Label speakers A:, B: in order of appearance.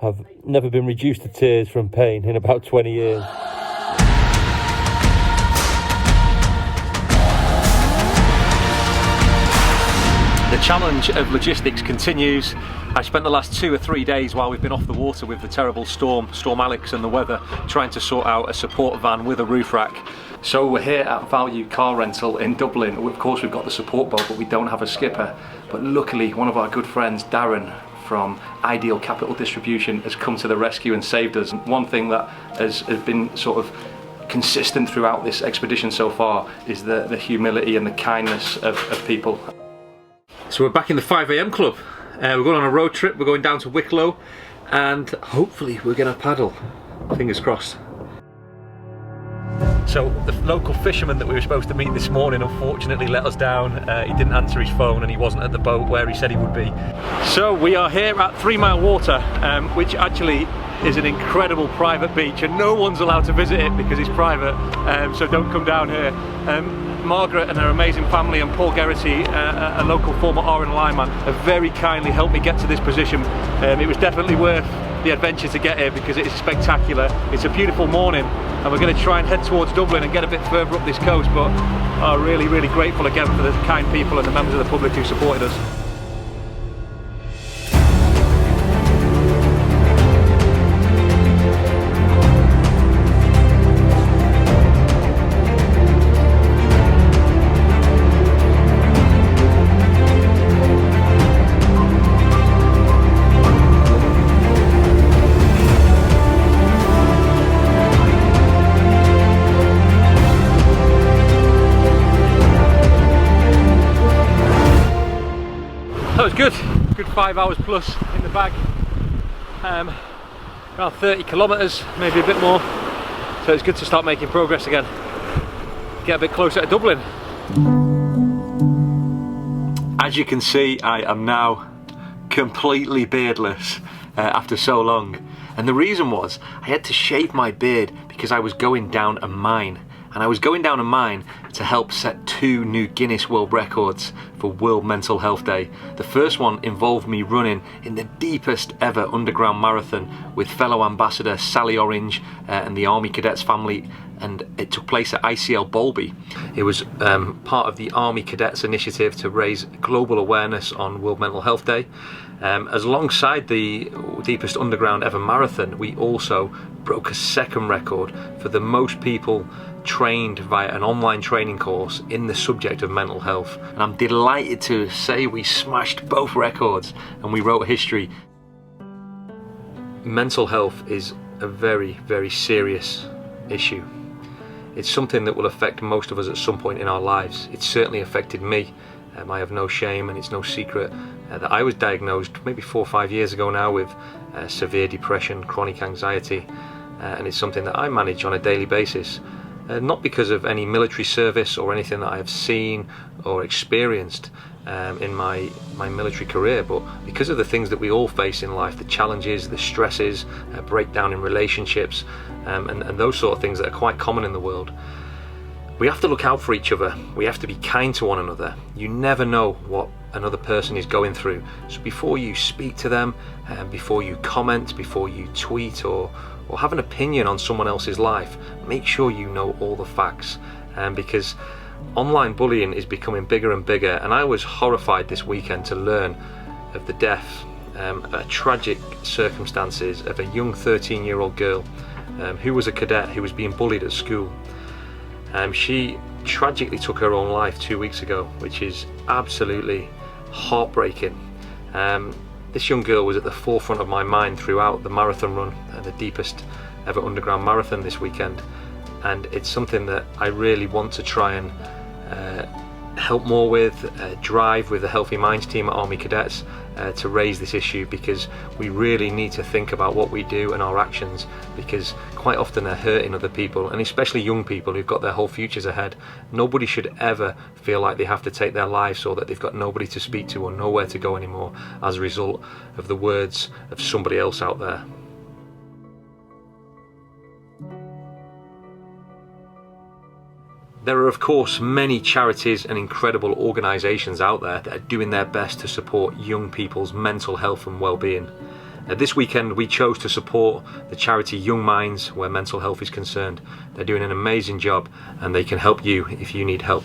A: I've never been reduced to tears from pain in about 20 years.
B: The challenge of logistics continues. I spent the last 2 or 3 days while we've been off the water with the terrible Storm Alex and the weather, trying to sort out a support van with a roof rack. So we're here at Value Car Rental in Dublin. Of course we've got the support boat, but we don't have a skipper. But luckily one of our good friends, Darren from Ideal Capital Distribution, has come to the rescue and saved us. One thing that has been sort of consistent throughout this expedition so far is the humility and the kindness of people. So we're back in the 5 AM club. We're going on a road trip. We're going down to Wicklow and hopefully we're going to paddle. Fingers crossed. So the local fisherman that we were supposed to meet this morning unfortunately let us down. He didn't answer his phone and he wasn't at the boat where he said he would be. So we are here at 3 Mile Water, which actually is an incredible private beach and no one's allowed to visit it because it's private, so don't come down here. Margaret and her amazing family and Paul Geraghty, a local former R and lineman, have very kindly helped me get to this position. It was definitely worth the adventure to get here because it is spectacular. It's a beautiful morning and we're going to try and head towards Dublin and get a bit further up this coast, but are really grateful again for the kind people and the members of the public who supported us. That was good 5 hours plus in the bag, around 30 kilometres, maybe a bit more, so it's good to start making progress again, get a bit closer to Dublin. As you can see, I am now completely beardless after so long, and the reason was I had to shave my beard because I was going down a mine. And I was going down a mine to help set 2 new Guinness World Records for World Mental Health Day. The first one involved me running in the deepest ever underground marathon with fellow ambassador Sally Orange and the Army Cadets family, and it took place at ICL Bowlby. It was part of the Army Cadets initiative to raise global awareness on World Mental Health Day. As alongside the deepest underground ever marathon, we also broke a second record for the most people trained via an online training course in the subject of mental health. And I'm delighted to say we smashed both records and we wrote history. Mental health is a very serious issue. It's something that will affect most of us at some point in our lives. It's certainly affected me. I have no shame and it's no secret that I was diagnosed maybe 4 or 5 years ago now with severe depression, chronic anxiety, and it's something that I manage on a daily basis. Not because of any military service or anything that I have seen or experienced in my military career, but because of the things that we all face in life, the challenges, the stresses, breakdown in relationships, and those sort of things that are quite common in the world. We have to look out for each other. We have to be kind to one another. You never know what another person is going through. So before you speak to them, before you comment, before you tweet or have an opinion on someone else's life, make sure you know all the facts. Because online bullying is becoming bigger and bigger, and I was horrified this weekend to learn of the death, tragic circumstances of a young 13-year-old girl who was a cadet who was being bullied at school. She tragically took her own life 2 weeks ago, which is absolutely heartbreaking. This young girl was at the forefront of my mind throughout the marathon run, the deepest ever underground marathon this weekend, and it's something that I really want to try and help more with, drive with the Healthy Minds team at Army Cadets to raise this issue, because we really need to think about what we do and our actions, because quite often they're hurting other people, and especially young people who've got their whole futures ahead. Nobody should ever feel like they have to take their lives or that they've got nobody to speak to or nowhere to go anymore as a result of the words of somebody else out there. There are of course many charities and incredible organisations out there that are doing their best to support young people's mental health and well-being. This weekend we chose to support the charity Young Minds where mental health is concerned. They're doing an amazing job and they can help you if you need help.